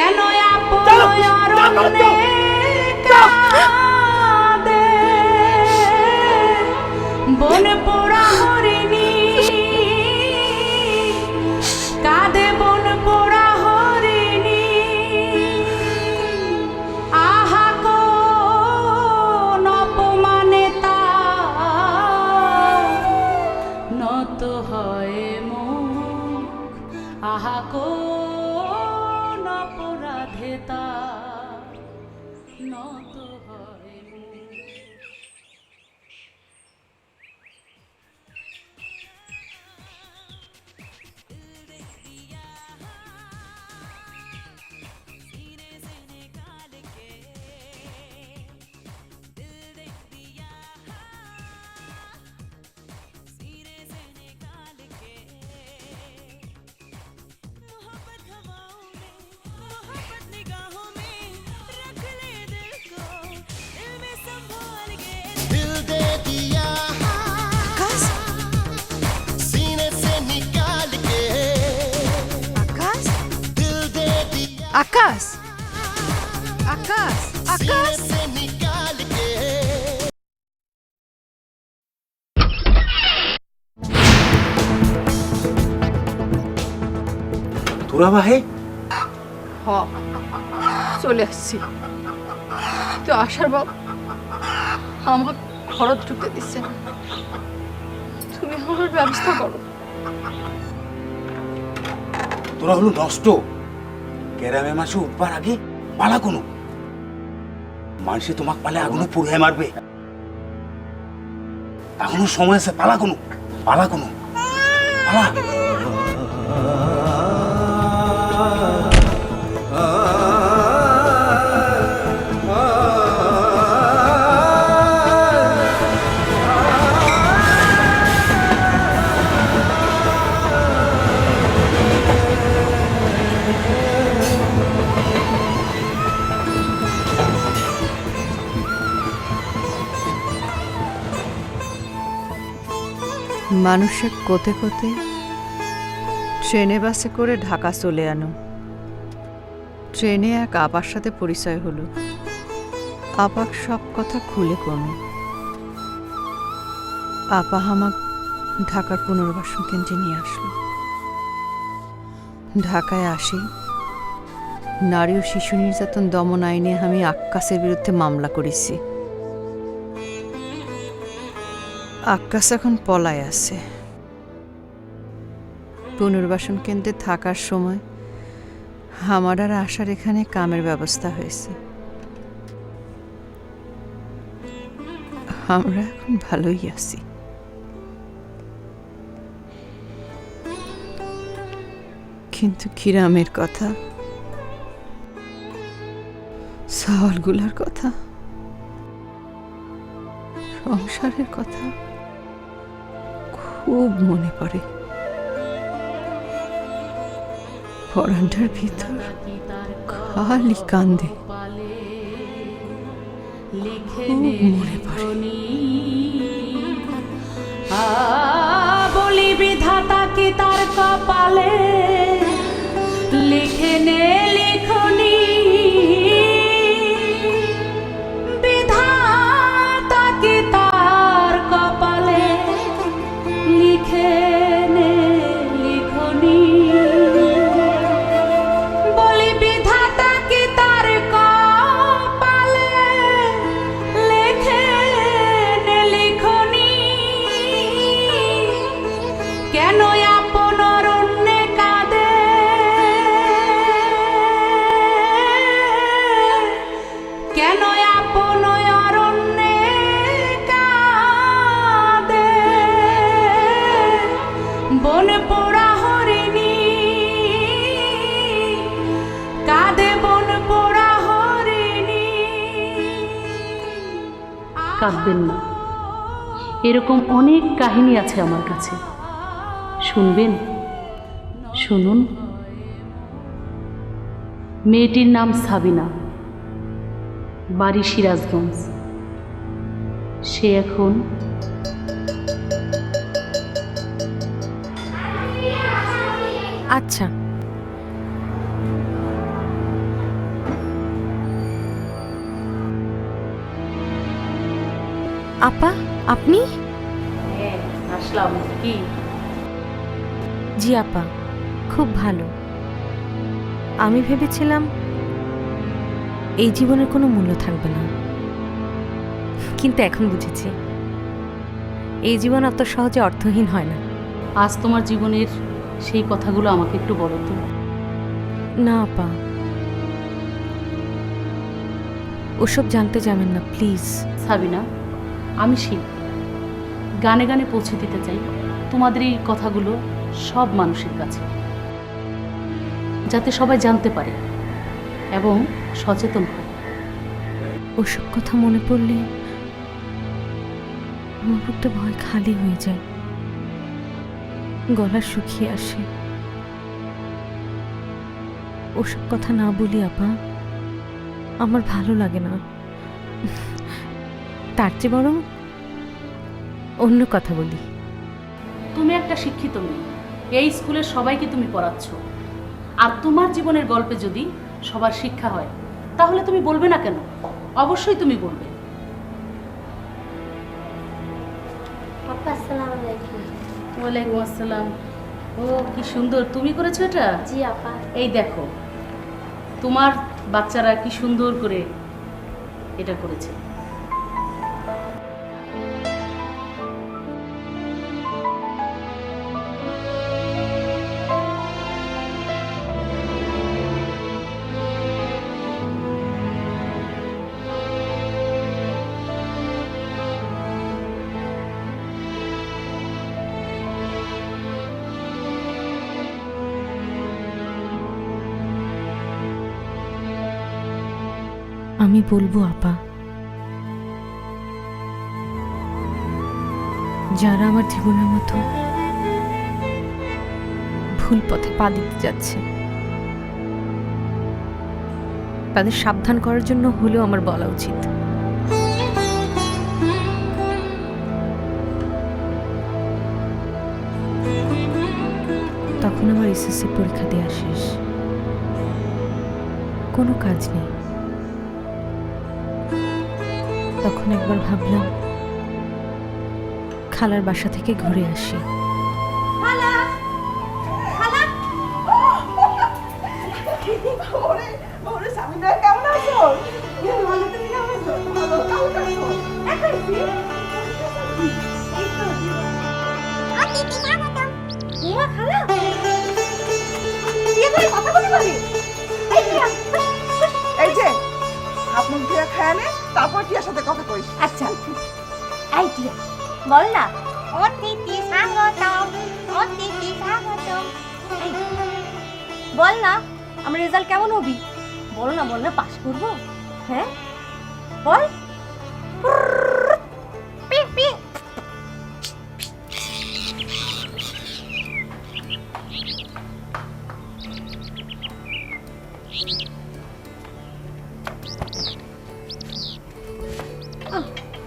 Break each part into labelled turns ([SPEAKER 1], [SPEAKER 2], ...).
[SPEAKER 1] কেন আপন অরণ্যে কাঁদে বন পোড়া হরিণী, কাঁদে বন পোড়া হরিণী। আহা কোন অপমানে তার নত হয় মুখ, আহা কোন অপরাধে তার নত হয় মুখ।
[SPEAKER 2] আকাশ, আকাশ, আকাশ।
[SPEAKER 3] তোরা ভাই
[SPEAKER 2] হ, চলে আসছি। তো আসার বাপ আমার খরচ ঢুকতে দিচ্ছে না। তুমি আমার ব্যবস্থা করো।
[SPEAKER 3] তোরা হলো নষ্ট। গ্রামে মাসে উঠবার আগে পালা কোনো মানুষে তোমাকে পালে আগুনে পুড়ে মারবে। এখনো সময় আছে, পালা কোনো পালা কোনো পালা।
[SPEAKER 2] মানুষের কোতে কোতে ট্রেনে বাসে করে ঢাকা চলে আনো। ট্রেনে এক আপার সাথে পরিচয় হলো। আপাক সব কথা খুলে কোনো। আপা হামাক ঢাকার পুনর্বাসন কেন্দ্রে নিয়ে আসলো। ঢাকায় আসি, নারী ও শিশু নির্যাতন দমন আইনে আমি আক্কাসের বিরুদ্ধে মামলা করেছি। আক্কাস এখন পলায় আছে। পুনর্বাসন কেন্দ্রে থাকার সময় আমার আর আসার এখানে কামের ব্যবস্থা হয়েছে। আমরা এখন ভালোই আছি। কিন্তু কিরামের কথা, চাওয়ালগুলার কথা, সংসারের কথা খুব মনে পড়ে। পরান্ডার ভিতর খালি কান্দে, খুব মনে পড়ে।
[SPEAKER 1] বলি বিধাতা কি তার কপালে লিখে নে লিখনি, বিধাতা কি তার কপালে লিখে নে লিখনি। বলি বিধাতা কি তার কপালে লিখে নে লিখনি। কেন আপন অরণ্যে কাঁদে, কেন আপন অরণ্যে কাঁদে বন পোড়া হরিণী, কাঁদে বন পোড়া হরিণী।
[SPEAKER 4] কাঁদবেন না, এরকম অনেক কাহিনী আছে আমার কাছে। শুনবেন? শুনুন। মেয়েটির নাম সাবিনা, বাড়ি সিরাজগঞ্জ। সে এখন
[SPEAKER 2] আচ্ছা,
[SPEAKER 5] আপা, আপনি?
[SPEAKER 4] হ্যাঁ আসলাম। কি?
[SPEAKER 5] জি আপা, খুব ভালো। আমি ভেবেছিলাম এই জীবনের কোনো মূল্য থাকবে না, কিন্তু এখন বুঝেছি এই জীবন অত সহজে অর্থহীন হয় না।
[SPEAKER 4] আজ তোমার জীবনের সেই কথাগুলো আমাকে একটু বলো তো।
[SPEAKER 5] না আপা, ওসব জানতে যাবেন না প্লিজ।
[SPEAKER 4] সাবিনা, আমি শিল্পী, গানে গানে পৌঁছে দিতে চাই তোমাদের এই কথাগুলো সব মানুষের কাছে, যাতে সবাই জানতে পারে এবং সচেতন হয়।
[SPEAKER 5] ওসব কথা মনে পড়লে আমার বুকটা ভয় খালি হয়ে যায়, গলা শুকিয়ে আসে। ওসব কথা না বলি আপা, আমার ভালো লাগে না। তার চেয়ে বরং অন্য কথা বলি।
[SPEAKER 4] তুমি একটা শিক্ষিত মেয়ে, এই স্কুলের সবাইকে তুমি পড়াচ্ছ, আর তোমার জীবনের গল্পে যদি সবার শিক্ষা হয় তাহলে তুমি বলবে না কেন? অবশ্যই তুমি বলবে।
[SPEAKER 6] আপা আসসালামু আলাইকুম।
[SPEAKER 4] ওয়ালাইকুম আসসালাম। ও কি সুন্দর, তুমি করেছো এটা?
[SPEAKER 6] জি আপা।
[SPEAKER 4] এই দেখো তোমার বাচ্চারা কি সুন্দর করে এটা করেছে।
[SPEAKER 5] আমি বলবো আপা, যারা আমার জীবনের মতো ভুল পথে পা দিতে যাচ্ছে তাদের সাবধান করার জন্য হলেও আমার বলা উচিত। তখন আমার এসএসসি পরীক্ষা দেওয়া শেষ, কোনো কাজ নেই। তখন একবার ভাবলাম খালার বাসা থেকে ঘুরে আসি।
[SPEAKER 7] এই যে আপনার টিয়া খায়ালে তারপর টিয়ার সাথে কথা কইস।
[SPEAKER 6] আচ্ছা এই টিয়া বল না। অতিথি স্বাগতম, অতিথি স্বাগতম। এই, বল না আমার রেজাল্ট কেমন হবি? বল না পাস করব। হ্যাঁ বল। P P.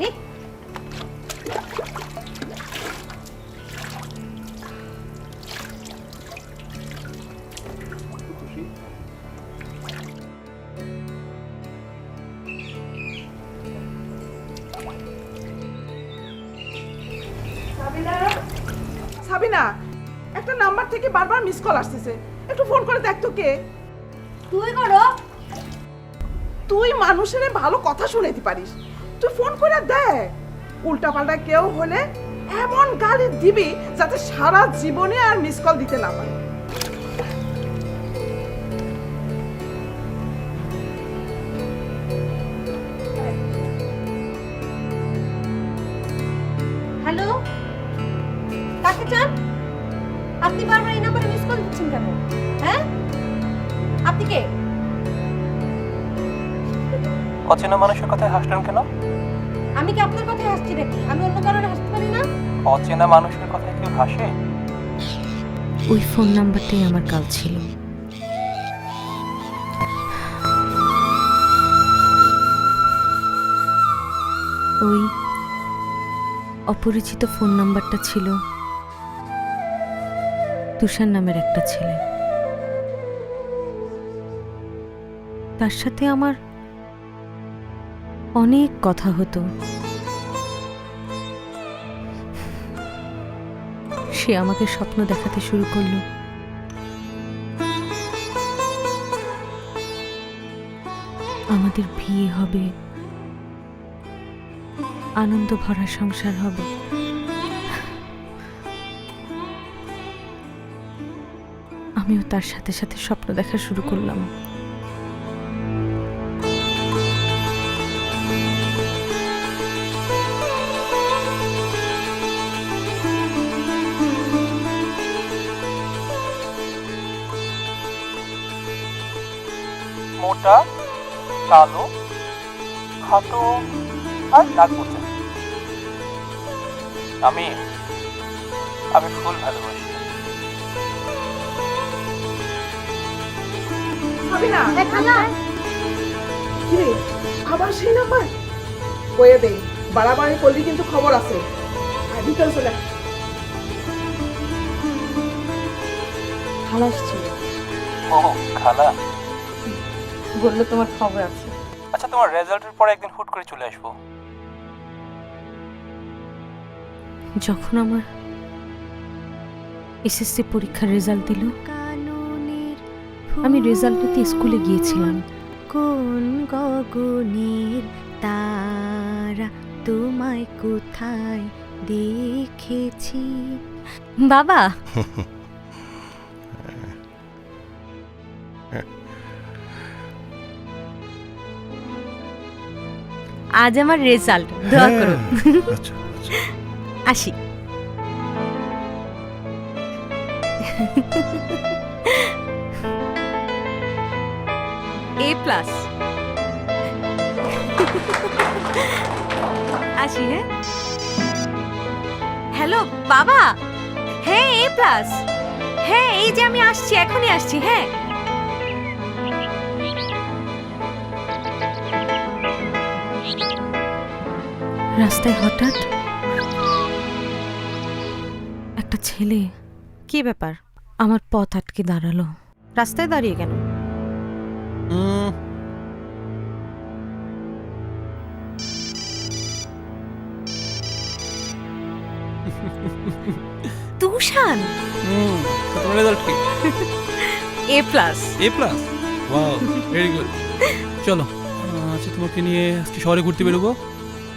[SPEAKER 6] এই
[SPEAKER 7] সাবিনা, একটা নাম্বার থেকে বারবার মিস কল আসতেছে, একটু ফোন করে দেখ তো কে।
[SPEAKER 6] তুই করো।
[SPEAKER 7] তুই মানুষের ভালো কথা শুনাইতে পারিস, তুই ফোন করে দেখ। উল্টাপাল্টা কেউ হলে এমন গালি দিবি যাতে সারা জীবনে আর মিস কল দিতে না পারে।
[SPEAKER 6] হ্যালো, কাকে চান? আপনি বারবার এই নাম্বারে মিস কল দিচ্ছেন কেন? হ্যাঁ আপনি কে?
[SPEAKER 8] অচেনা মানুষের কথায় হাসলেন কেন?
[SPEAKER 6] আমি কি আপনার কথায় হাসছি নাকি? আমি অন্য কারণে হাসতে পারি না?
[SPEAKER 8] অচেনা মানুষের কথায় কেউ হাসে?
[SPEAKER 5] ওই ফোন নাম্বারটাই আমার কাল ছিল। ওই অপরিচিত ফোন নাম্বারটা ছিল তুষার নামের একটা ছেলে। তার সাথে আমার অনেক কথা হতো, সে আমাকে স্বপ্ন দেখাতে শুরু করলো। আমাদের বিয়ে হবে, আনন্দ ভরা সংসার হবে। আমিও তার সাথে সাথে স্বপ্ন দেখা শুরু করলাম।
[SPEAKER 8] মোটা, কালো, খাটো আর নাক বোঝা। আমি ফুল ভালোবাসি।
[SPEAKER 7] সাবিনা, কি রে আবার সেই নাম্বার? কয়ে দে, বাড়াবাড়ি করলি কিন্তু খবর আছে। আর ভিতরে চলে আয়।
[SPEAKER 6] খালা আসছিল,
[SPEAKER 8] ও খালা,
[SPEAKER 6] বললো তোমার খবর আছে।
[SPEAKER 8] আচ্ছা তোমার রেজাল্টের পরে একদিন হুট করে চলে আসবো।
[SPEAKER 5] যখন আমার এসএসসি পরীক্ষার রেজাল্ট দিল, আমি রেজাল্ট নিতে স্কুলে গিয়েছিলাম।
[SPEAKER 9] কোন গগনের তারা তোমায় কোথায় দেখেছি।
[SPEAKER 5] বাবা, আজ আমার রেজাল্ট, দোয়া করো। আসি। A+। আসি। হ্যাঁ, হ্যালো বাবা। হ্যাঁ A+। হ্যাঁ এই যে আমি আসছি, এখনই আসছি। হ্যাঁ, রাস্তায় হঠাৎ একটা ছেলে, কি ব্যাপার, আমার পথ আটকে দাঁড়ালো। রাস্তায় দাঁড়িয়ে কেন? তুষান,
[SPEAKER 10] তোমার রেজাল্ট কি?
[SPEAKER 5] A+।
[SPEAKER 10] Wow, very good. চলো, আচ্ছা তোমাকে নিয়ে আজকে শহরে ঘুরতে বেরোবো,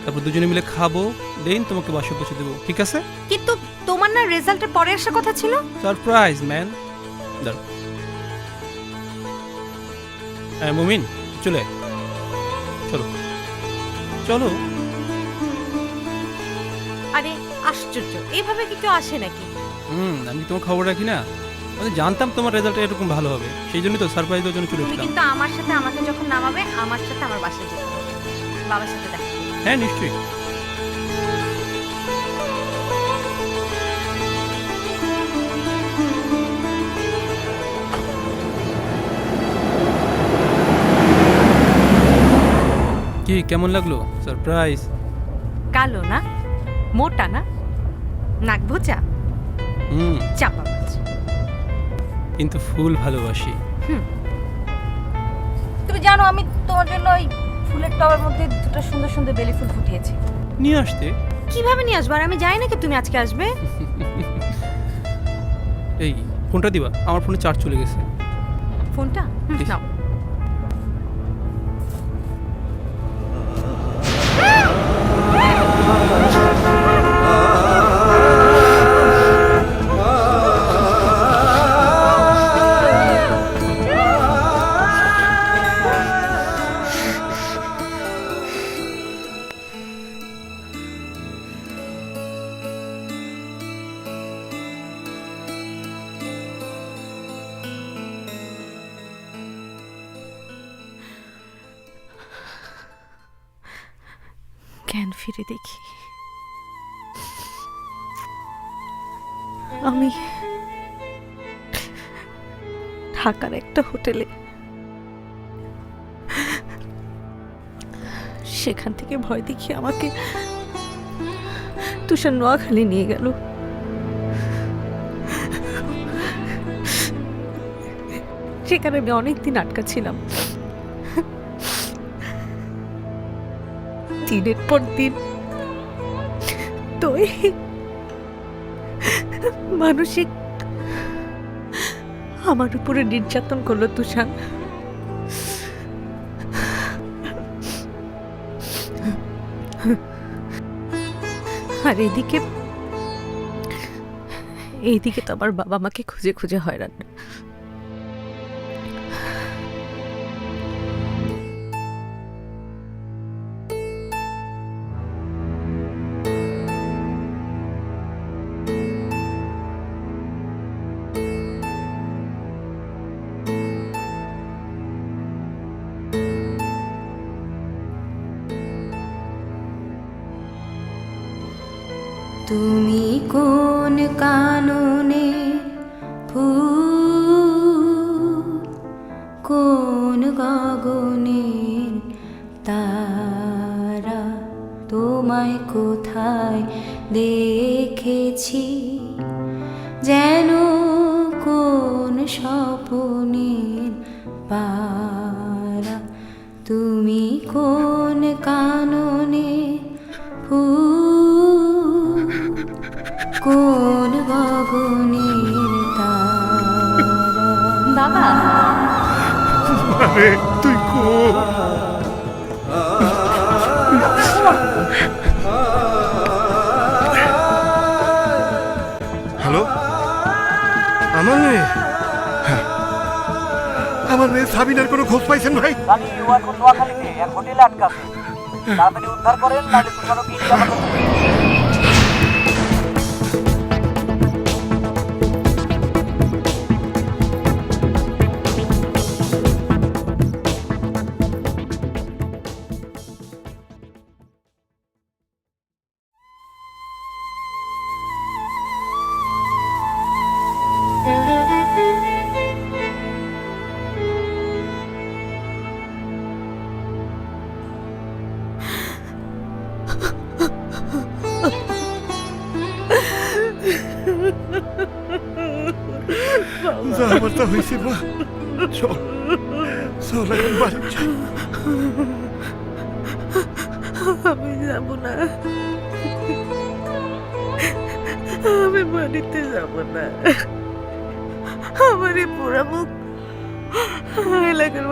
[SPEAKER 10] তারপর দুজনে মিলে খাবো, দেন তোমাকে বাসে পৌঁছে দেবো, ঠিক আছে?
[SPEAKER 5] কিন্তু তোমার না রেজাল্টের পরে আসার কথা ছিল?
[SPEAKER 10] Surprise man. দাঁড়াও, মুমিন চলে আয়। চলো চলো।
[SPEAKER 5] আরে আশ্চর্য, এইভাবে কি কেউ আসে নাকি?
[SPEAKER 10] আমি তোমার খবর রাখি না, আমি জানতাম তোমার রেজাল্ট এরকম ভালো হবে, সেই জন্যই তো সারপ্রাইজ দেওয়ার জন্য চলে
[SPEAKER 5] তুমি
[SPEAKER 10] এসেছিলাম।
[SPEAKER 5] কিন্তু আমার সাথে, আমাকে যখন নামাবে আমার সাথে আমার বাসায় যেতে হবে, বাবার সাথে দেখা।
[SPEAKER 10] হ্যাঁ নিশ্চয়ই। কি কেমন লাগলো সারপ্রাইজ?
[SPEAKER 5] কালো না, মোটা না, নাক ভোচা, চাপা মাছ,
[SPEAKER 10] কিন্তু ফুল ভালোবাসি।
[SPEAKER 6] তুমি জানো আমি তোমার জন্য ওই ফুলের টবের মধ্যে দুটো সুন্দর সুন্দর বেলি ফুল ফুটিয়েছি।
[SPEAKER 10] নিয়ে আসতে?
[SPEAKER 5] কিভাবে নিয়ে আসবার, আমি জানি নাকি তুমি আজকে আসবে।
[SPEAKER 10] এই ফোনটা দিবা, আমার ফোনে চার্জ চলে গেছে।
[SPEAKER 5] ফোনটা নাও। জ্ঞান ফিরে দেখি, আমি ঢাকার একটা হোটেলে, সেখান থেকে ভয় দেখিয়ে আমাকে তুষার নোয়াখালী নিয়ে গেল। সেখানে আমি অনেকদিন আটকা ছিলাম, দিনের পর দিন। তো মানসিক আমার উপরে নির্যাতন করলো তুষার। আর এইদিকে তো আমার বাবা মাকে খুঁজে খুঁজে হয়রান।
[SPEAKER 9] তুমি কোন কাননে ফুল, কোন গগনের তারা, তোমায় কোথায় দেখেছি যেন কোন স্বপ্নের পারা। তুমি কোন কাননে ফুল, কোন গগনের তারা।
[SPEAKER 6] বাবা
[SPEAKER 3] তুই কো
[SPEAKER 11] হ্যালো, আমার মেয়ে? হ্যাঁ, আমার মেয়ে সাবিনার কোনো খোঁজ পাইছেন ভাই?
[SPEAKER 8] রানী ও এখন নোয়াখালীতে এক হোটেলে আটকা আছে। তাড়াতাড়ি উদ্ধার করেন, নাহলে তুষারও কি
[SPEAKER 11] যা আমার তা হয়েছে মা, চল চল এখন বাড়ি চল।
[SPEAKER 5] আমি যাব না, আমি বাড়িতে যাব না। আমার এই পোড়া মুখ এলাকার